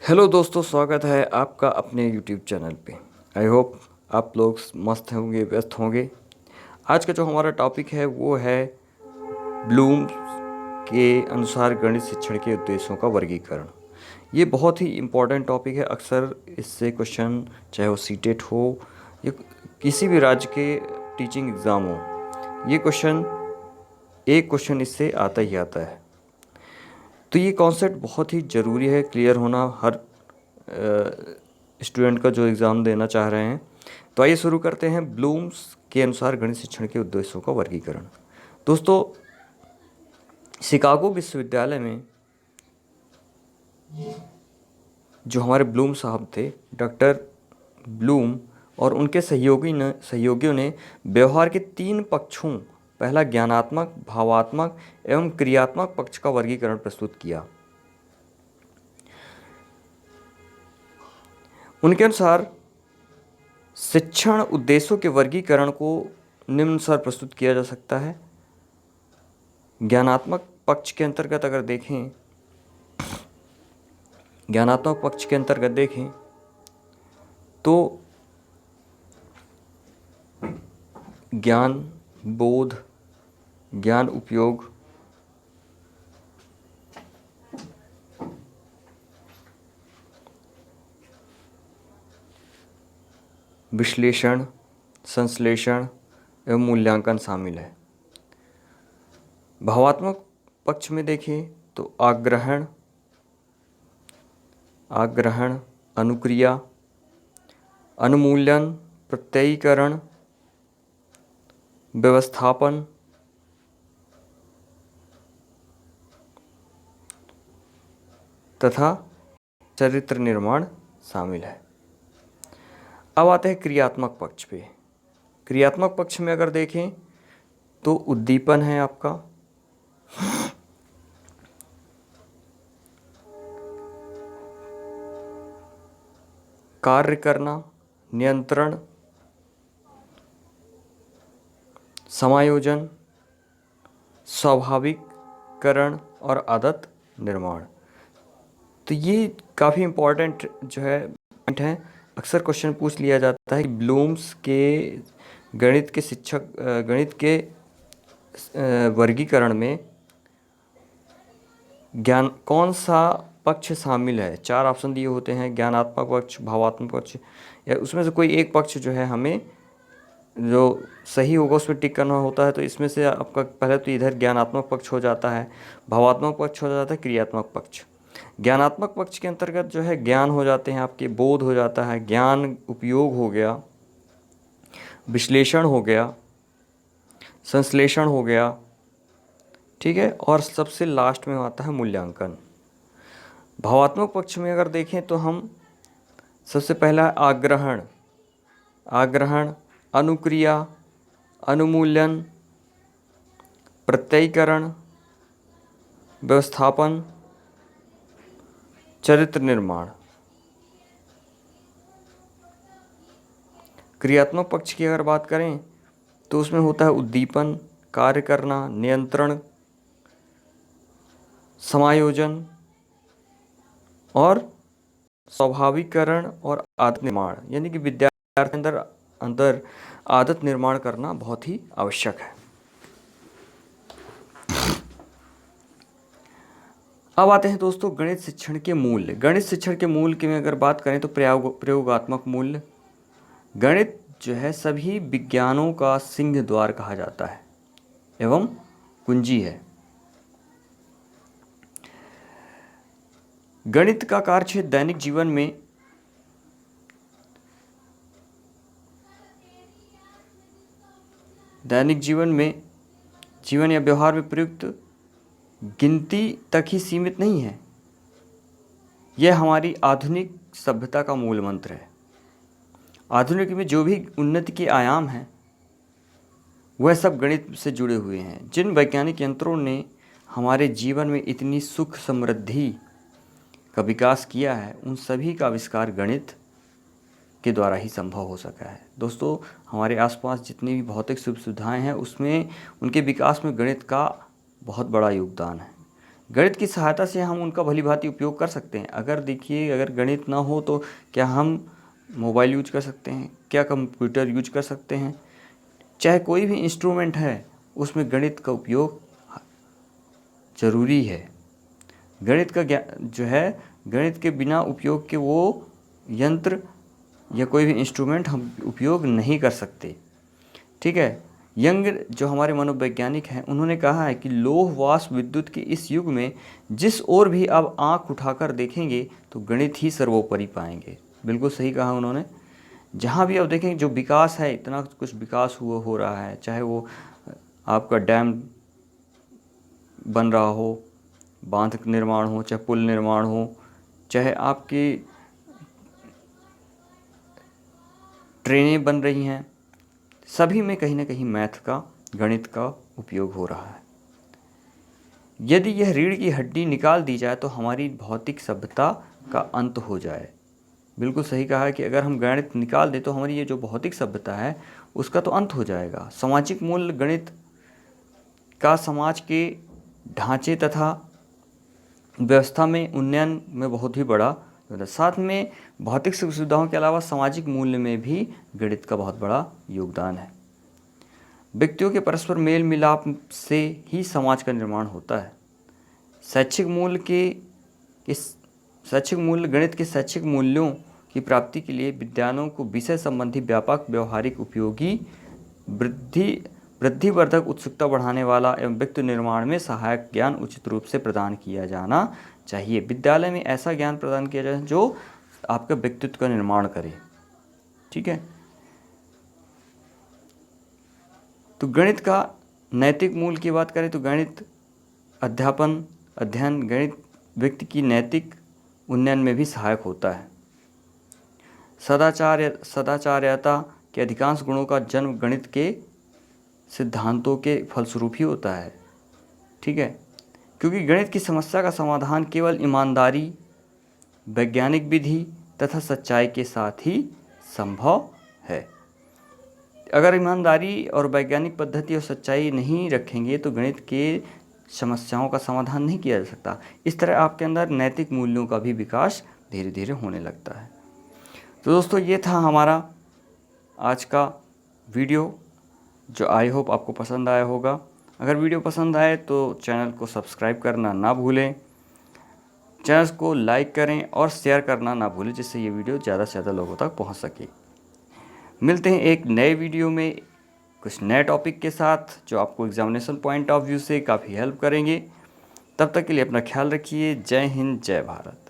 Hello दोस्तों, स्वागत है आपका अपने यूट्यूब चैनल पे। आई होप आप लोग मस्त होंगे, व्यस्त होंगे। आज का जो हमारा टॉपिक है वो है ब्लूम के अनुसार गणित शिक्षण के उद्देश्यों का वर्गीकरण। ये बहुत ही इम्पोर्टेंट टॉपिक है। अक्सर इससे क्वेश्चन, चाहे वो सीटेट हो या किसी भी राज्य के टीचिंग एग्ज़ाम हो, ये एक क्वेश्चन इससे आता ही आता है। तो ये कॉन्सेप्ट बहुत ही ज़रूरी है क्लियर होना हर स्टूडेंट का जो एग्ज़ाम देना चाह रहे हैं। तो आइए शुरू करते हैं ब्लूम्स के अनुसार गणित शिक्षण के उद्देश्यों का वर्गीकरण। दोस्तों, शिकागो विश्वविद्यालय में जो हमारे ब्लूम साहब थे, डॉक्टर ब्लूम, और उनके सहयोगियों ने व्यवहार के 3 पक्षों, पहला ज्ञानात्मक, भावात्मक एवं क्रियात्मक पक्ष का वर्गीकरण प्रस्तुत किया। उनके अनुसार शिक्षण उद्देश्यों के वर्गीकरण को निम्नानुसार प्रस्तुत किया जा सकता है। ज्ञानात्मक पक्ष के अंतर्गत अगर देखें, तो ज्ञान बोध, ज्ञान उपयोग, विश्लेषण, संश्लेषण एवं मूल्यांकन शामिल है। भावात्मक पक्ष में देखें तो आग्रहण, अनुक्रिया, अनुमूलन, प्रत्ययीकरण, व्यवस्थापन तथा चरित्र निर्माण शामिल है। अब आते हैं क्रियात्मक पक्ष पे। क्रियात्मक पक्ष में अगर देखें तो उद्दीपन है आपका, कार्य करना, नियंत्रण, समायोजन, स्वाभाविककरण और आदत निर्माण। तो ये काफ़ी इम्पोर्टेंट जो है पॉइंट है। अक्सर क्वेश्चन पूछ लिया जाता है कि ब्लूम्स के गणित के वर्गीकरण में ज्ञान कौन सा पक्ष शामिल है। 4 ऑप्शन दिए होते हैं, ज्ञानात्मक पक्ष, भावात्मक पक्ष, या उसमें से कोई एक पक्ष जो है हमें जो सही होगा उसमें टिक करना होता है। तो इसमें से आपका पहले तो इधर ज्ञानात्मक पक्ष हो जाता है, भावात्मक पक्ष हो जाता है, क्रियात्मक पक्ष। ज्ञानात्मक पक्ष के अंतर्गत जो है ज्ञान हो जाते हैं आपके, बोध हो जाता है, ज्ञान उपयोग हो गया, विश्लेषण हो गया, संश्लेषण हो गया, ठीक है, और सबसे लास्ट में आता है मूल्यांकन। भावात्मक पक्ष में अगर देखें तो हम सबसे पहला आग्रहण, अनुक्रिया, अनुमूलन, प्रत्ययीकरण, व्यवस्थापन, चरित्र निर्माण। क्रियात्मक पक्ष की अगर बात करें तो उसमें होता है उद्दीपन, कार्य करना, नियंत्रण, समायोजन और स्वाभाविककरण और आदत निर्माण। यानी कि विद्यार्थी के अंदर आदत निर्माण करना बहुत ही आवश्यक है। अब आते हैं दोस्तों गणित शिक्षण के मूल्य। गणित शिक्षण के मूल्य की अगर बात करें तो प्रयोगात्मक मूल्य। गणित जो है सभी विज्ञानों का सिंह द्वार कहा जाता है एवं कुंजी है। गणित का कार्यक्षेत्र दैनिक जीवन में जीवन या व्यवहार में प्रयुक्त गिनती तक ही सीमित नहीं है। यह हमारी आधुनिक सभ्यता का मूल मंत्र है। आधुनिक में जो भी उन्नति के आयाम हैं वह सब गणित से जुड़े हुए हैं। जिन वैज्ञानिक यंत्रों ने हमारे जीवन में इतनी सुख समृद्धि का विकास किया है, उन सभी का आविष्कार गणित के द्वारा ही संभव हो सका है। दोस्तों, हमारे आसपास जितनी भी भौतिक सुख सुविधाएं हैं उसमें उनके विकास में गणित का बहुत बड़ा योगदान है। गणित की सहायता से हम उनका भलीभांति उपयोग कर सकते हैं। अगर देखिए, अगर गणित ना हो तो क्या हम मोबाइल यूज कर सकते हैं, क्या कंप्यूटर यूज कर सकते हैं, चाहे कोई भी इंस्ट्रूमेंट है उसमें गणित का उपयोग ज़रूरी है। गणित का ज्ञान जो है, गणित के बिना उपयोग के वो यंत्र या कोई भी इंस्ट्रूमेंट हम उपयोग नहीं कर सकते। ठीक है। यंग जो हमारे मनोवैज्ञानिक हैं, उन्होंने कहा है कि लौह वाष्प विद्युत के इस युग में जिस ओर भी आप आंख उठाकर देखेंगे तो गणित ही सर्वोपरि पाएंगे। बिल्कुल सही कहा उन्होंने। जहाँ भी आप देखेंगे जो विकास है, इतना कुछ विकास हो रहा है, चाहे वो आपका डैम बन रहा हो, बांध निर्माण हो, चाहे पुल निर्माण हो, चाहे आपकी ट्रेनें बन रही हैं, सभी में कहीं ना कहीं मैथ का, गणित का उपयोग हो रहा है। यदि यह रीढ़ की हड्डी निकाल दी जाए तो हमारी भौतिक सभ्यता का अंत हो जाए। बिल्कुल सही कहा है कि अगर हम गणित निकाल दें तो हमारी ये जो भौतिक सभ्यता है उसका तो अंत हो जाएगा। सामाजिक मूल्य गणित का समाज के ढांचे तथा व्यवस्था में उन्नयन में बहुत ही बड़ा, साथ में भौतिक सुख सुविधाओं के अलावा सामाजिक मूल्य में भी गणित का बहुत बड़ा योगदान है। व्यक्तियों के परस्पर मेल मिलाप से ही समाज का निर्माण होता है। शैक्षिक मूल्य गणित के शैक्षिक मूल्यों की प्राप्ति के लिए विद्यार्थियों को विषय संबंधी व्यापक व्यवहारिक उपयोगी वृद्धिवर्धक उत्सुकता बढ़ाने वाला एवं व्यक्ति निर्माण में सहायक ज्ञान उचित रूप से प्रदान किया जाना चाहिए। विद्यालय में ऐसा ज्ञान प्रदान किया जाए जो आपका व्यक्तित्व का निर्माण करे। ठीक है। तो गणित का नैतिक मूल्य की बात करें तो गणित अध्ययन गणित व्यक्ति की नैतिक उन्नयन में भी सहायक होता है। सदाचार्यता के अधिकांश गुणों का जन्म गणित के सिद्धांतों के फलस्वरूप ही होता है। ठीक है। क्योंकि गणित की समस्या का समाधान केवल ईमानदारी, वैज्ञानिक विधि तथा सच्चाई के साथ ही संभव है। अगर ईमानदारी और वैज्ञानिक पद्धति और सच्चाई नहीं रखेंगे तो गणित के समस्याओं का समाधान नहीं किया जा सकता। इस तरह आपके अंदर नैतिक मूल्यों का भी विकास धीरे धीरे होने लगता है। तो दोस्तों, ये था हमारा आज का वीडियो, जो आई होप आपको पसंद आया होगा। अगर वीडियो पसंद आए तो चैनल को सब्सक्राइब करना ना भूलें, चैनल को लाइक करें और शेयर करना ना भूलें, जिससे ये वीडियो ज़्यादा से ज़्यादा लोगों तक पहुंच सके। मिलते हैं एक नए वीडियो में कुछ नए टॉपिक के साथ, जो आपको एग्जामिनेशन पॉइंट ऑफ व्यू से काफ़ी हेल्प करेंगे। तब तक के लिए अपना ख्याल रखिए। जय हिंद, जय भारत।